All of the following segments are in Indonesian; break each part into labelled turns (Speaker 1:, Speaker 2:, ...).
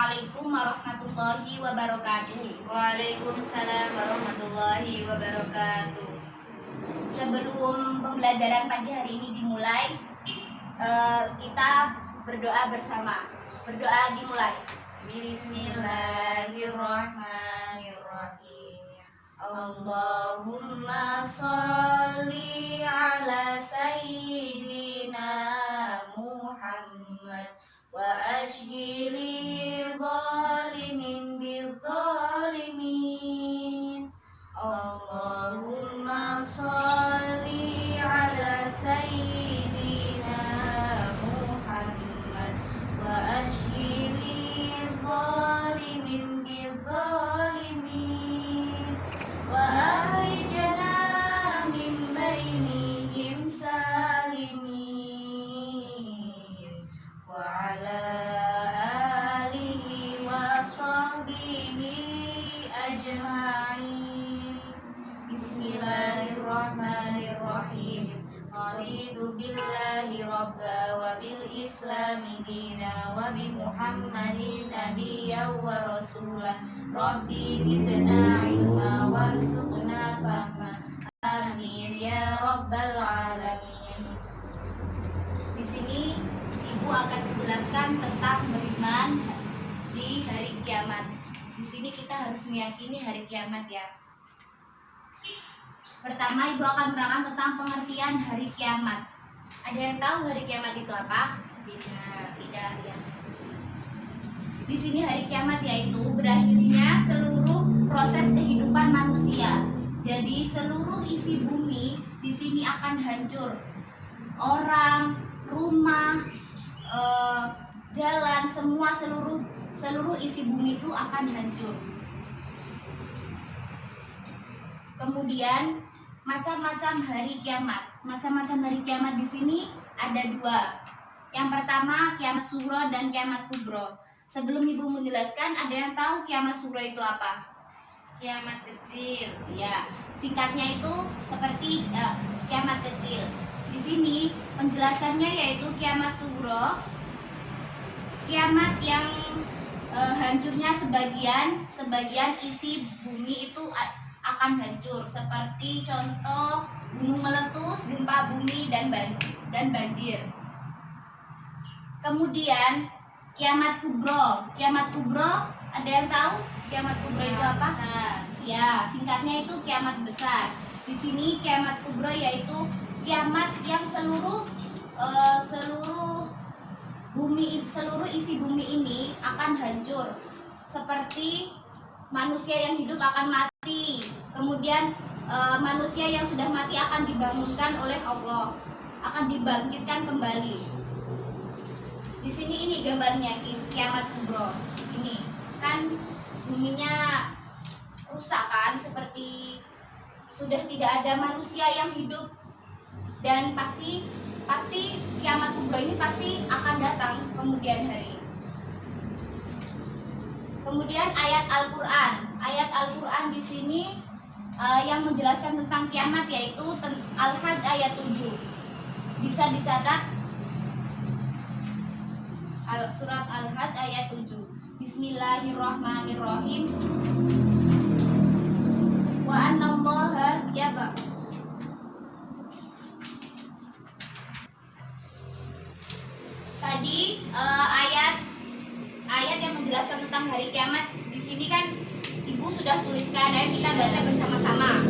Speaker 1: Assalamualaikum warahmatullahi wabarakatuh.
Speaker 2: Waalaikumsalam warahmatullahi wabarakatuh.
Speaker 1: Sebelum pembelajaran pagi hari ini dimulai, kita berdoa bersama. Berdoa dimulai.
Speaker 2: Bismillahirrahmanirrahim. Allahumma sholli ala sayyidina Muhammad wa ashghili zalimin bizzalimin. Allahumma sholli ala sayyidina Muhammad wa ashghili zalimin bizzalimin wa akhrijna min bainihim salimin wa ala alihi wa sahbihi ajma'in. Bismillahirrahmanirrahim. Raditu billahi rabba wa bil islami dina wa bi Muhammadin nabiyyan wa rasulah. Rabbi zidna ilma warzuqna fahma. Amin ya rabbal alamin.
Speaker 1: Di sini Ibu akan menjelaskan tentang beriman di hari kiamat. Di sini kita harus meyakini hari kiamat ya. Pertama, Ibu akan menerangkan tentang pengertian hari kiamat. Ada yang tahu hari kiamat itu apa? Tidak ya. Di sini hari kiamat yaitu berakhirnya seluruh proses kehidupan manusia. Jadi seluruh isi bumi di sini akan hancur. Orang, rumah, jalan, semua seluruh isi bumi itu akan hancur. Kemudian macam-macam hari kiamat. Macam-macam hari kiamat di sini ada dua. Yang pertama kiamat sughra dan kiamat kubro. Sebelum Ibu menjelaskan, ada yang tahu kiamat sughra itu apa?
Speaker 2: Kiamat kecil.
Speaker 1: Ya, singkatnya itu seperti kiamat kecil. Di sini penjelasannya yaitu kiamat sughra, kiamat yang hancurnya sebagian isi bumi itu akan hancur, seperti contoh gunung meletus, gempa bumi dan banjir. Kemudian kiamat kubro. Kiamat kubro, ada yang tahu kiamat kubro itu apa? Ya, singkatnya itu kiamat besar. Di sini kiamat kubro yaitu kiamat yang seluruh isi bumi ini akan hancur, seperti manusia yang hidup akan mati, kemudian manusia yang sudah mati akan dibangunkan oleh Allah, akan dibangkitkan kembali. Di sini ini gambarnya kiamat kubro. Ini kan buminya rusak kan, seperti sudah tidak ada manusia yang hidup, dan pasti kiamat kubro ini pasti akan datang kemudian hari. Kemudian ayat Al-Qur'an di sini yang menjelaskan tentang kiamat yaitu Al-Hajj ayat 7. Bisa dicatat surat Al-Hajj ayat 7. Bismillahirrahmanirrahim. Wa annallaha Tadi ayat yang menjelaskan tentang hari kiamat di sini kan Ibu sudah tuliskan. Ayo kita baca bersama-sama.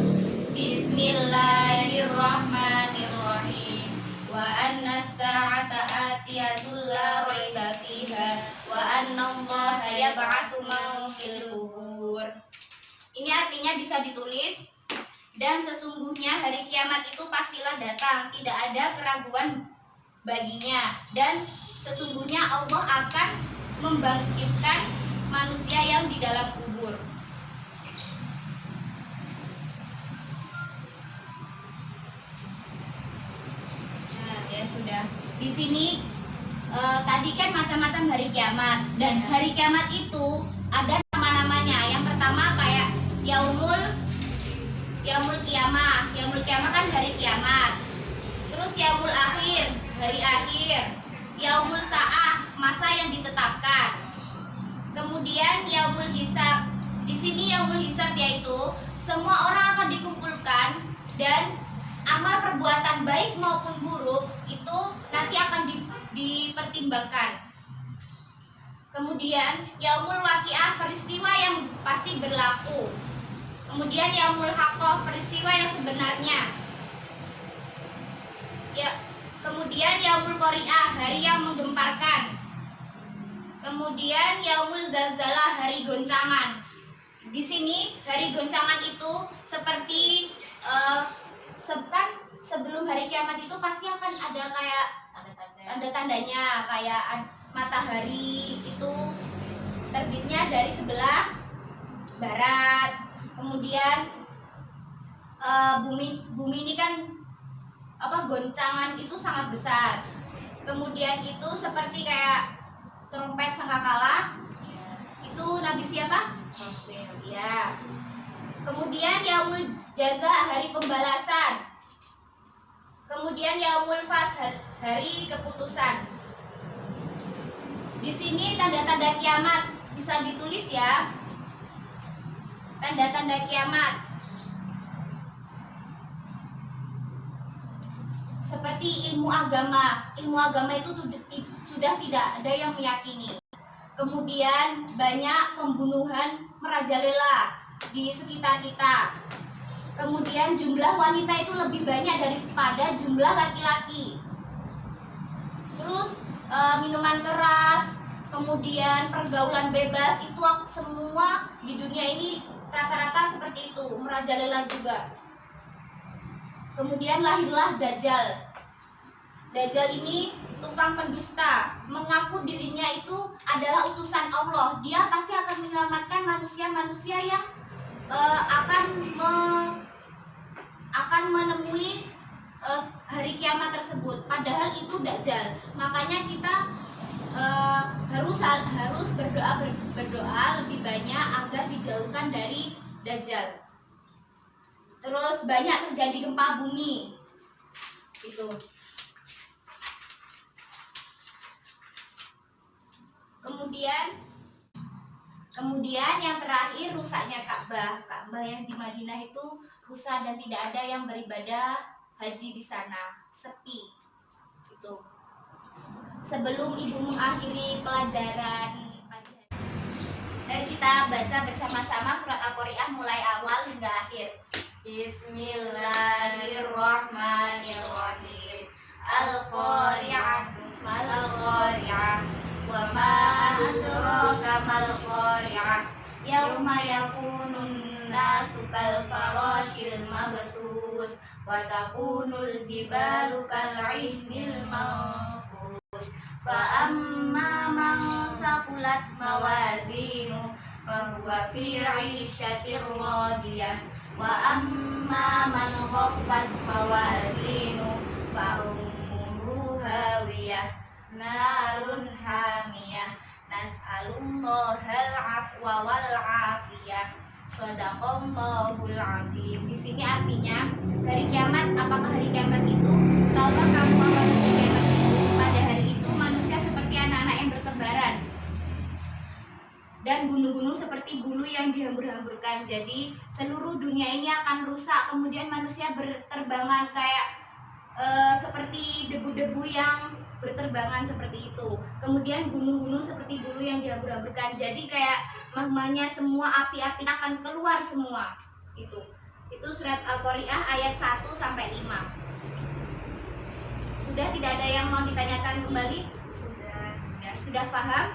Speaker 2: Bismillahirrahmanirrahim. Wa anna as-sa'ata atiyatul la raiba fiha wa anna Allaha yab'atsu man fil qubur.
Speaker 1: Ini artinya bisa ditulis, dan sesungguhnya hari kiamat itu pastilah datang, tidak ada keraguan baginya, dan sesungguhnya Allah akan membangkitkan manusia yang di dalam kubur. Nah, ya sudah. Di sini tadi kan macam-macam hari kiamat, dan hari kiamat itu ada nama-namanya. Yang pertama kayak Yaumul Kiamah. Yaumul Kiamah kan hari kiamat. Terus Yaumul Akhir, hari akhir. Yaumul Sa'ah, masa yang ditetapkan. Kemudian yaumul hisab. Di sini yaumul hisab yaitu semua orang akan dikumpulkan dan amal perbuatan baik maupun buruk itu nanti akan dipertimbangkan. Kemudian yaumul waqiah, peristiwa yang pasti berlaku. Kemudian yaumul haqqah, peristiwa yang sebenarnya. Ya, kemudian yaumul qari'ah, hari yang menggemparkan. Kemudian yaumul zalzalah, hari goncangan. Di sini hari goncangan itu seperti kan sebelum hari kiamat itu pasti akan ada kayak tanda-tandanya, kayak matahari itu terbitnya dari sebelah barat. Kemudian bumi ini kan goncangan itu sangat besar. Kemudian itu seperti kayak trompet sangkakala. Itu nabi siapa? Ya. Kemudian yaumul jaza, hari pembalasan. Kemudian yaumul fasl, hari keputusan. Di sini tanda-tanda kiamat bisa ditulis ya. Tanda-tanda kiamat. Seperti ilmu agama. Ilmu agama itu sudah tidak ada yang meyakini. Kemudian banyak pembunuhan merajalela di sekitar kita. Kemudian jumlah wanita itu lebih banyak daripada jumlah laki-laki. Terus minuman keras, kemudian pergaulan bebas, itu semua di dunia ini rata-rata seperti itu, merajalela juga. Kemudian lahirlah Dajjal. Dajjal ini tukang pendusta, mengaku dirinya itu adalah utusan Allah. Dia pasti akan menyelamatkan manusia-manusia yang akan menemui hari kiamat tersebut. Padahal itu Dajjal. Makanya kita harus berdoa lebih banyak agar dijauhkan dari Dajjal. Terus banyak terjadi gempa bumi. Itu. Kemudian yang terakhir rusaknya Ka'bah. Ka'bah yang di Madinah itu rusak dan tidak ada yang beribadah haji di sana, sepi. Itu. Sebelum ibu mengakhiri pelajaran pagi hari, ayo kita baca bersama-sama surat Al-Qari'ah mulai awal hingga akhir. Bismillahirrahmanirrahim. Al-Qari'ah, Mal-Qari'ah, wa ma adraka mal-Qari'ah. Yauma yakunun nasu kal farashil mabsus wa takunul jibalu kal 'ihnil manfus. Fa amma man thaqulat mawazinu fa huwa fi 'ishatir radiyah wa amma man khaffat mawazinu fa ummuhu hawiyah narun hamiyah. Nas'alullahal afwa wal afiyah. Shadaqallahul azim. Di sini artinya hari kiamat. Apakah hari kiamat itu? Tahukah kamu apa hari kiamat itu? Pada hari itu manusia seperti anak-anak yang bertebaran dan gunung-gunung seperti bulu yang dihambur-hamburkan. Jadi seluruh dunia ini akan rusak. Kemudian manusia berterbangan kayak seperti debu-debu yang berterbangan seperti itu. Kemudian gunung-gunung seperti bulu yang dihambur-hamburkan. Jadi kayak magmanya semua, api-api akan keluar semua. Itu surat Al-Qari'ah ayat 1 sampai 5. Sudah tidak ada yang mau ditanyakan kembali? Sudah paham?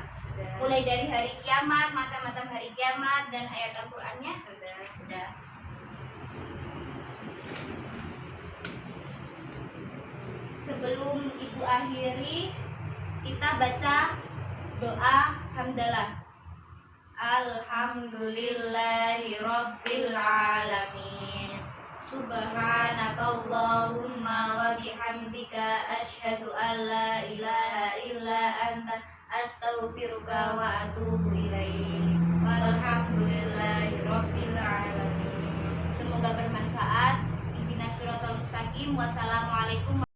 Speaker 1: Mulai dari hari kiamat, macam-macam hari kiamat dan ayat Al-Qur'annya? Sudah. Sebelum ibu akhiri, kita baca doa hamdalah. Alhamdulillahi rabbil alamin. Subhanakallahumma wa bihamdika asyhadu an la ilaha illa anta astaghfiruka wa atubu ilaik. Walhamdulillahi rabbil alamin. Semoga bermanfaat. Ihdinas siratal mustaqim. Wassalamualaikum